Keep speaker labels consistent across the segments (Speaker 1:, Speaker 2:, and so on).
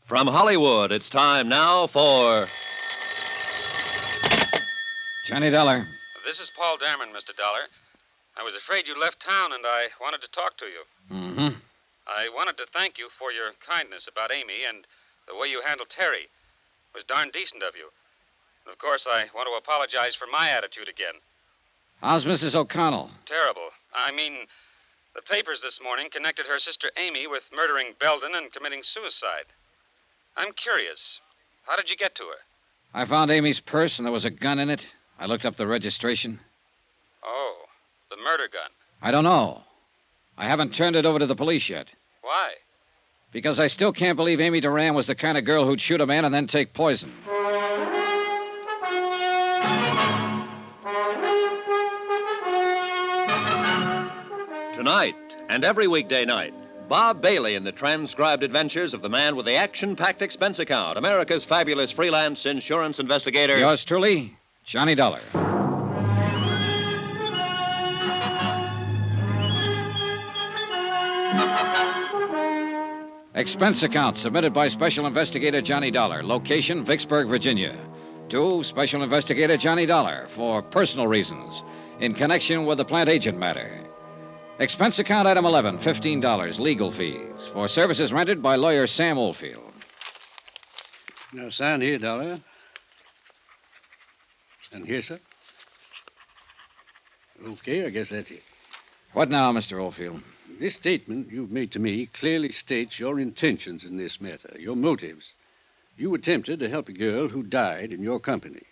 Speaker 1: From Hollywood, it's time now for...
Speaker 2: Johnny Dollar.
Speaker 3: This is Paul Dameron, Mr. Dollar. I was afraid you left town, and I wanted to talk to you.
Speaker 2: Mm-hmm.
Speaker 3: I wanted to thank you for your kindness about Amy and the way you handled Terry. It was darn decent of you. And of course, I want to apologize for my attitude again.
Speaker 2: How's Mrs. O'Connell?
Speaker 3: Terrible. I mean, the papers this morning connected her sister Amy with murdering Belden and committing suicide. I'm curious. How did you get to her?
Speaker 2: I found Amy's purse, and there was a gun in it. I looked up the registration.
Speaker 3: Oh, the murder gun.
Speaker 2: I don't know. I haven't turned it over to the police yet.
Speaker 3: Why?
Speaker 2: Because I still can't believe Amy Duran was the kind of girl who'd shoot a man and then take poison.
Speaker 1: Tonight, and every weekday night, Bob Bailey in the transcribed adventures of the man with the action-packed expense account, America's fabulous freelance insurance investigator.
Speaker 2: Yours truly, Johnny Dollar. Expense account submitted by Special Investigator Johnny Dollar. Location, Vicksburg, Virginia. To Special Investigator Johnny Dollar for personal reasons in connection with the Plantagent matter. Expense account item 11, $15, legal fees for services rendered by lawyer Sam Oldfield.
Speaker 4: Now, sign here, Dollar. And here, sir. Okay, I guess that's it.
Speaker 2: What now, Mr. Oldfield?
Speaker 4: This statement you've made to me clearly states your intentions in this matter, your motives. You attempted to help a girl who died in your company.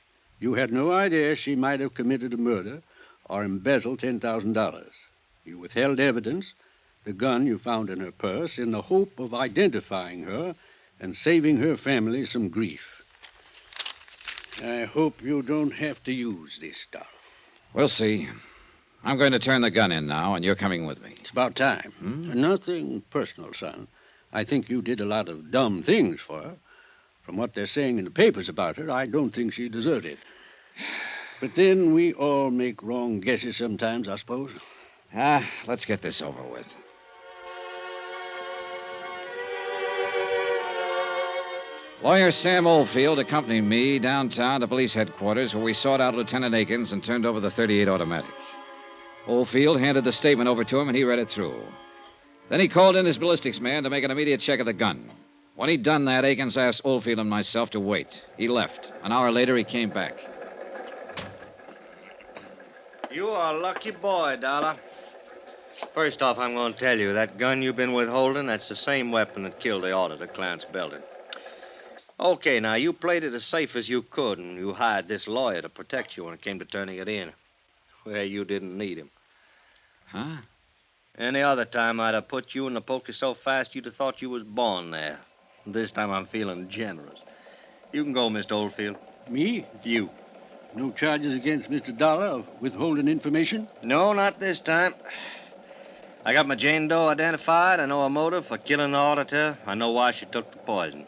Speaker 4: You had no idea she might have committed a murder or embezzled $10,000. You withheld evidence, the gun you found in her purse, in the hope of identifying her and saving her family some grief. I hope you don't have to use this, Dollar.
Speaker 2: We'll see. I'm going to turn the gun in now, and you're coming with me.
Speaker 4: It's about time. Nothing personal, son. I think you did a lot of dumb things for her. From what they're saying in the papers about her, I don't think she deserved it. But then we all make wrong guesses sometimes, I suppose.
Speaker 2: Let's get this over with. Lawyer Sam Oldfield accompanied me downtown to police headquarters, where we sought out Lieutenant Akins and turned over the .38 automatic. Oldfield handed the statement over to him, and he read it through. Then he called in his ballistics man to make an immediate check of the gun. When he'd done that, Akins asked Oldfield and myself to wait. He left. An hour later, he came back.
Speaker 5: You are a lucky boy, Dollar. First off, I'm going to tell you, that gun you've been withholding, that's the same weapon that killed the auditor, Clarence Belden. Okay, now, you played it as safe as you could, and you hired this lawyer to protect you when it came to turning it in. Well, you didn't need him.
Speaker 2: Huh?
Speaker 5: Any other time, I'd have put you in the pokey so fast you'd have thought you was born there. This time, I'm feeling generous. You can go, Mr. Oldfield.
Speaker 4: Me?
Speaker 5: You.
Speaker 4: No charges against Mr. Dollar of withholding information?
Speaker 5: No, not this time. I got my Jane Doe identified. I know her motive for killing the auditor. I know why she took the poison.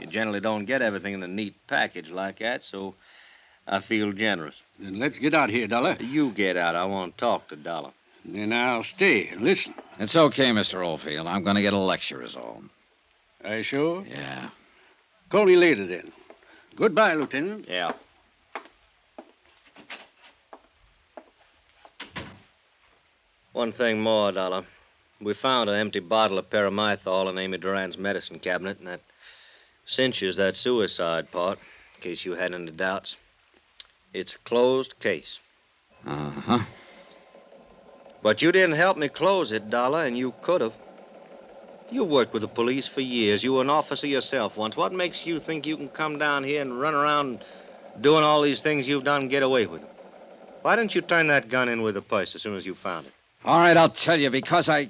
Speaker 5: You generally don't get everything in a neat package like that, so I feel generous.
Speaker 4: Then let's get out here, Dollar.
Speaker 5: You get out. I want to talk to Dollar.
Speaker 4: Then I'll stay and listen.
Speaker 2: It's okay, Mr. Oldfield. I'm going to get a lecture is all.
Speaker 4: Are you sure?
Speaker 2: Yeah.
Speaker 4: Call me later, then. Goodbye, Lieutenant.
Speaker 5: Yeah. One thing more, Dollar. We found an empty bottle of paramythol in Amy Duran's medicine cabinet, and that cinches that suicide part, in case you had any doubts. It's a closed case.
Speaker 2: Uh-huh.
Speaker 5: But you didn't help me close it, Dollar, and you could have. You worked with the police for years. You were an officer yourself once. What makes you think you can come down here and run around doing all these things you've done and get away with them? Why didn't you turn that gun in with the purse as soon as you found it?
Speaker 2: All right, I'll tell you, because I...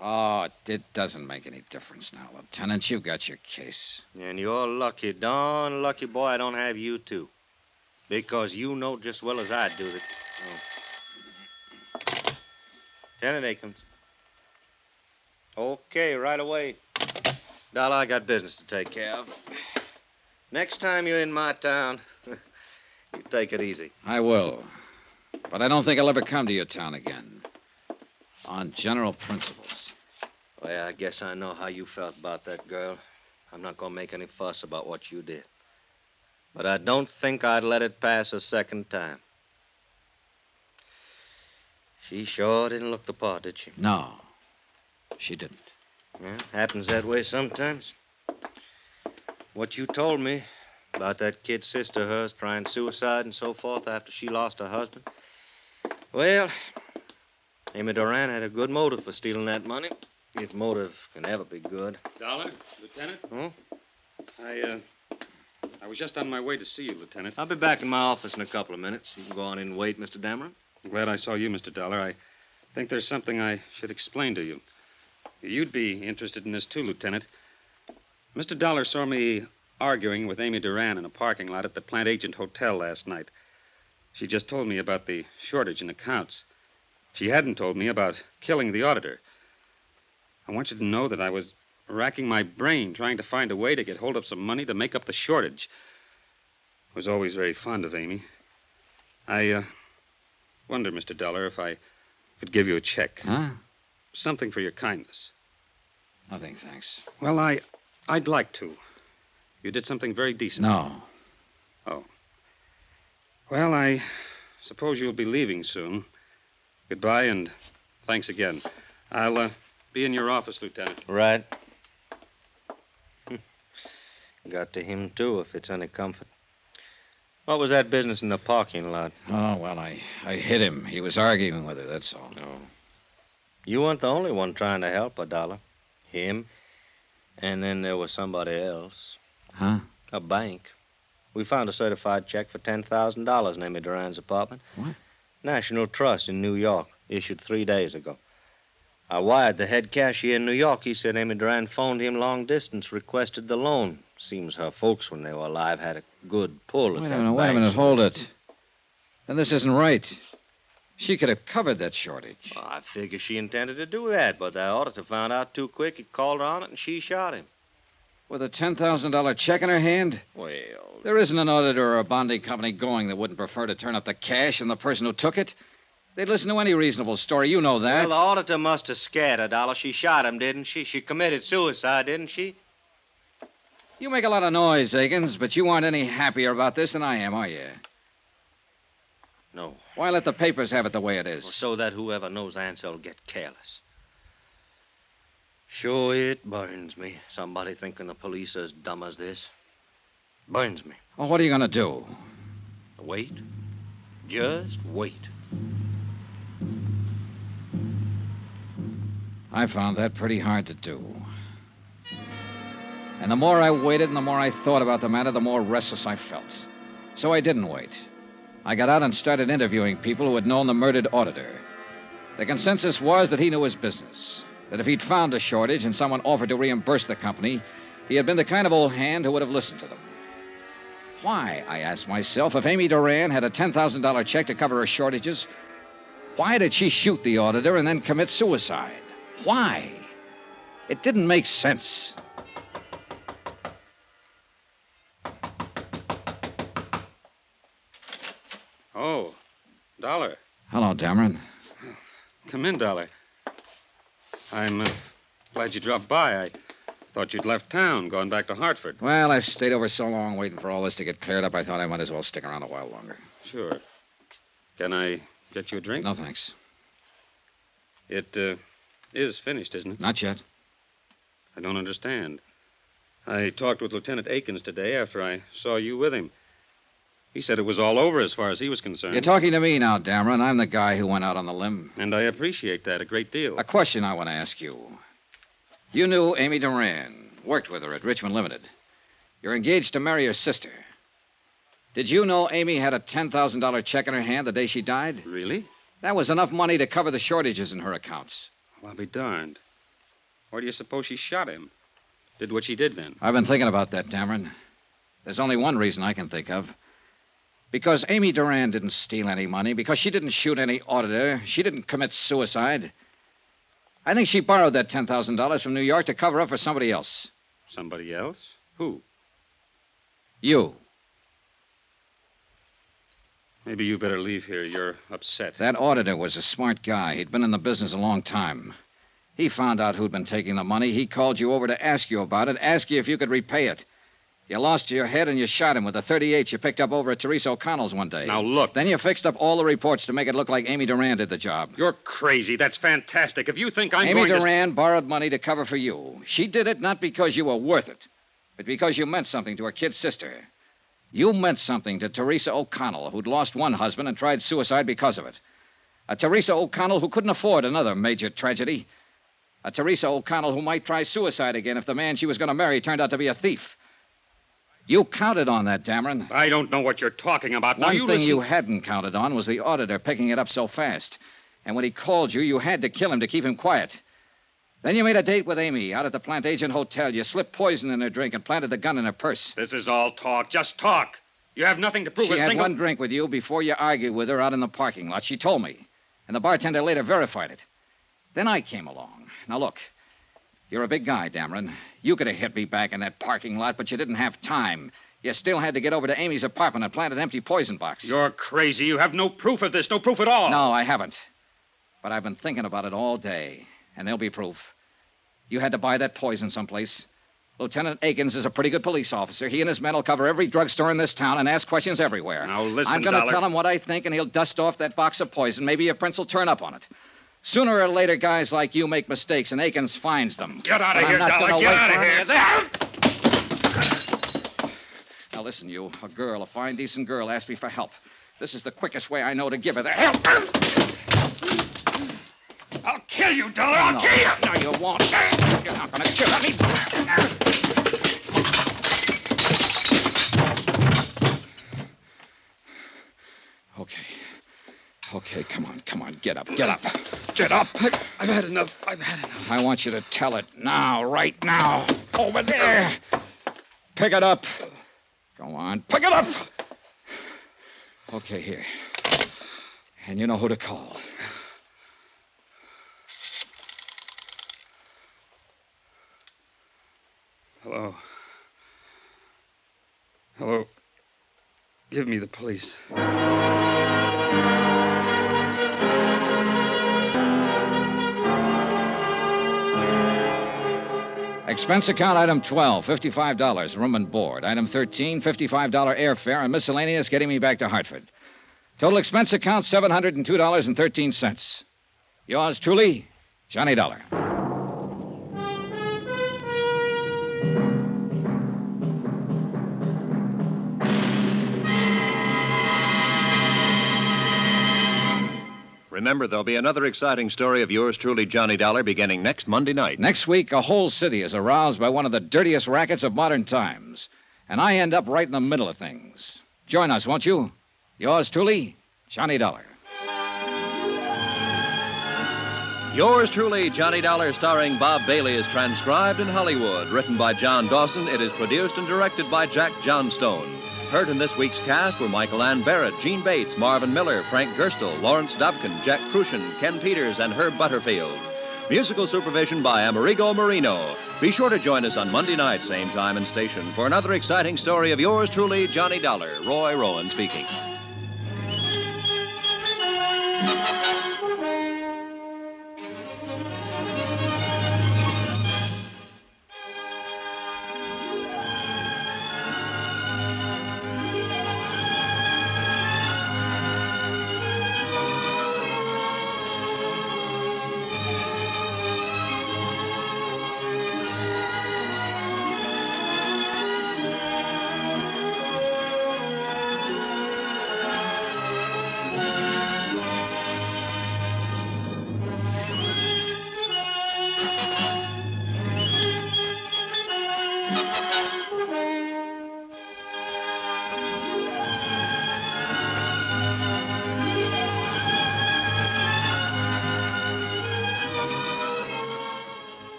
Speaker 2: Oh, it doesn't make any difference now, Lieutenant. You got your case.
Speaker 5: And you're lucky, darn lucky boy I don't have you, too. Because you know just as well as I do that... Oh. Lieutenant Akins. Okay, right away. Dollar, I got business to take care of. Next time you're in my town, you take it easy.
Speaker 2: I will. But I don't think I'll ever come to your town again. On general principles.
Speaker 5: Well, I guess I know how you felt about that girl. I'm not going to make any fuss about what you did. But I don't think I'd let it pass a second time. She sure didn't look the part, did she?
Speaker 2: No, she didn't.
Speaker 5: Yeah, happens that way sometimes. What you told me about that kid sister of hers trying suicide and so forth after she lost her husband. Well, Amy Duran had a good motive for stealing that money. If motive can ever be good.
Speaker 3: Dollar, Lieutenant?
Speaker 5: Huh?
Speaker 3: I was just on my way to see you, Lieutenant.
Speaker 5: I'll be back in my office in a couple of minutes. You can go on in and wait, Mr. Dameron.
Speaker 3: I'm glad I saw you, Mr. Dollar. I think there's something I should explain to you. You'd be interested in this, too, Lieutenant. Mr. Dollar saw me arguing with Amy Duran in a parking lot at the Plantagent Hotel last night. She just told me about the shortage in accounts. She hadn't told me about killing the auditor. I want you to know that I was racking my brain trying to find a way to get hold of some money to make up the shortage. I was always very fond of Amy. I wonder, Mr. Dollar, if I could give you a check.
Speaker 2: Huh?
Speaker 3: Something for your kindness.
Speaker 2: Nothing, thanks.
Speaker 3: Well, I'd like to. You did something very decent.
Speaker 2: No.
Speaker 3: Oh. Well, I suppose you'll be leaving soon. Goodbye, and thanks again. I'll be in your office, Lieutenant.
Speaker 5: Right. Got to him, too, if it's any comfort. What was that business in the parking lot?
Speaker 2: Oh, well, I hit him. He was arguing with her, that's all.
Speaker 5: No. You weren't the only one trying to help her, Dollar. Him. And then there was somebody else.
Speaker 2: Huh?
Speaker 5: A bank. We found a certified check for $10,000 in Amy Duran's apartment.
Speaker 2: What?
Speaker 5: National Trust in New York, issued 3 days ago. I wired the head cashier in New York. He said Amy Duran phoned him long distance, requested the loan. Seems her folks, when they were alive, had a good pull at
Speaker 2: Wait
Speaker 5: that
Speaker 2: a
Speaker 5: bank.
Speaker 2: minute, hold it. Then this isn't right. She could have covered that shortage.
Speaker 5: Well, I figure she intended to do that, but the auditor found out too quick. He called her on it, and she shot him.
Speaker 2: With a $10,000 check in her hand?
Speaker 5: Well,
Speaker 2: There isn't an auditor or a bonding company going that wouldn't prefer to turn up the cash and the person who took it. They'd listen to any reasonable story. You know that.
Speaker 5: well, the auditor must have scared her, Dollar. She shot him, didn't she? She committed suicide, didn't she?
Speaker 2: You make a lot of noise, Akins, but you aren't any happier about this than I am, are you?
Speaker 5: No.
Speaker 2: Why let the papers have it the way it is?
Speaker 5: Well, so that whoever knows the answer will get careless. Sure, it burns me. Somebody thinking the police are as dumb as this. Burns me.
Speaker 2: Well, what are you going to do?
Speaker 5: Wait. Just wait.
Speaker 2: I found that pretty hard to do. And the more I waited and the more I thought about the matter, the more restless I felt. So I didn't wait. I got out and started interviewing people who had known the murdered auditor. The consensus was that he knew his business, that if he'd found a shortage and someone offered to reimburse the company, he had been the kind of old hand who would have listened to them. Why, I asked myself, if Amy Duran had a $10,000 check to cover her shortages, why did she shoot the auditor and then commit suicide? Why? It didn't make sense.
Speaker 3: Oh, Dollar.
Speaker 2: Hello, Dameron.
Speaker 3: Come in, Dollar. I'm glad you dropped by. I thought you'd left town, gone back to Hartford.
Speaker 2: Well, I've stayed over so long waiting for all this to get cleared up, I thought I might as well stick around a while longer.
Speaker 3: Sure. Can I get you a drink?
Speaker 2: No, thanks.
Speaker 3: It is finished, isn't it?
Speaker 2: Not yet.
Speaker 3: I don't understand. I talked with Lieutenant Akins today after I saw you with him. He said it was all over as far as he was concerned.
Speaker 2: You're talking to me now, Dameron. I'm the guy who went out on the limb.
Speaker 3: And I appreciate that a great deal.
Speaker 2: A question I want to ask you. You knew Amy Duran, worked with her at Richmond Limited. You're engaged to marry her sister. Did you know Amy had a $10,000 check in her hand the day she died?
Speaker 3: Really?
Speaker 2: That was enough money to cover the shortages in her accounts.
Speaker 3: Well, I'll be darned. Why do you suppose she shot him? Did what she did then?
Speaker 2: I've been thinking about that, Dameron. There's only one reason I can think of. Because Amy Duran didn't steal any money, because she didn't shoot any auditor, she didn't commit suicide. I think she borrowed that $10,000 from New York to cover up for somebody else.
Speaker 3: Somebody else? Who?
Speaker 2: You.
Speaker 3: Maybe you better leave here. You're upset.
Speaker 2: That auditor was a smart guy. He'd been in the business a long time. He found out who'd been taking the money. He called you over to ask you about it, ask you if you could repay it. You lost your head and you shot him with a .38 you picked up over at Teresa O'Connell's one day.
Speaker 3: Now, look.
Speaker 2: Then you fixed up all the reports to make it look like Amy Duran did the job.
Speaker 3: You're crazy. That's fantastic. If you think I'm
Speaker 2: Amy
Speaker 3: going to...
Speaker 2: Duran borrowed money to cover for you. She did it not because you were worth it, but because you meant something to her kid sister. You meant something to Teresa O'Connell, who'd lost one husband and tried suicide because of it. A Teresa O'Connell who couldn't afford another major tragedy. A Teresa O'Connell who might try suicide again if the man she was going to marry turned out to be a thief. You counted on that, Dameron.
Speaker 3: I don't know what you're talking about. Now,
Speaker 2: One
Speaker 3: you
Speaker 2: thing
Speaker 3: listen...
Speaker 2: you hadn't counted on was the auditor picking it up so fast. And when he called you, you had to kill him to keep him quiet. Then you made a date with Amy out at the Plantagent Hotel. You slipped poison in her drink and planted the gun in her purse.
Speaker 3: This is all talk. Just talk. You have nothing to prove
Speaker 2: She
Speaker 3: a
Speaker 2: had
Speaker 3: single...
Speaker 2: one drink with you before you argued with her out in the parking lot. She told me. And the bartender later verified it. Then I came along. Now, look. You're a big guy, Dameron. You could have hit me back in that parking lot, but you didn't have time. You still had to get over to Amy's apartment and plant an empty poison box.
Speaker 3: You're crazy. You have no proof of this. No proof at all.
Speaker 2: No, I haven't. But I've been thinking about it all day, and there'll be proof. You had to buy that poison someplace. Lieutenant Akins is a pretty good police officer. He and his men will cover every drugstore in this town and ask questions everywhere.
Speaker 3: Now, listen,
Speaker 2: I'm going to
Speaker 3: Dollar.
Speaker 2: tell him what I think, and he'll dust off that box of poison. Maybe your prince will turn up on it. Sooner or later, guys like you make mistakes, and Akins finds them.
Speaker 3: Get out of
Speaker 2: But
Speaker 3: here,
Speaker 2: I'm not
Speaker 3: Dollar.
Speaker 2: gonna
Speaker 3: Get
Speaker 2: wait
Speaker 3: out of
Speaker 2: for
Speaker 3: here.
Speaker 2: any- Now, listen, you. A girl, a fine, decent girl, asked me for help. This is the quickest way I know to give her the help.
Speaker 3: I'll kill you, Dollar. I'll kill you.
Speaker 2: No, you won't. You're not going to kill me. Okay, come on, get up. Get up.
Speaker 3: I've had enough.
Speaker 2: I want you to tell it now, right now. Over there. Pick it up. Go on, pick it up. Okay, here. And you know who to call.
Speaker 3: Hello. Hello. Give me the police.
Speaker 2: Expense account item 12, $55, room and board. Item 13, $55 airfare and miscellaneous getting me back to Hartford. Total expense account, $702.13. Yours truly, Johnny Dollar.
Speaker 1: Remember, there'll be another exciting story of yours truly, Johnny Dollar, beginning next Monday night.
Speaker 2: Next week, a whole city is aroused by one of the dirtiest rackets of modern times. And I end up right in the middle of things. Join us, won't you? Yours truly, Johnny Dollar.
Speaker 1: Yours truly, Johnny Dollar, starring Bob Bailey, is transcribed in Hollywood. Written by John Dawson, it is produced and directed by Jack Johnstone. Heard in this week's cast were Michael Ann Barrett, Gene Bates, Marvin Miller, Frank Gerstle, Lawrence Dobkin, Jack Crucian, Ken Peters, and Herb Butterfield. Musical supervision by Amerigo Marino. Be sure to join us on Monday night, same time and station, for another exciting story of yours truly, Johnny Dollar. Roy Rowan speaking.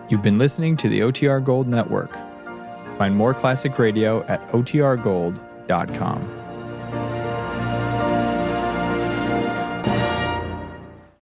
Speaker 6: You've been listening to the OTR Gold Network. Find more classic radio at otrgold.com.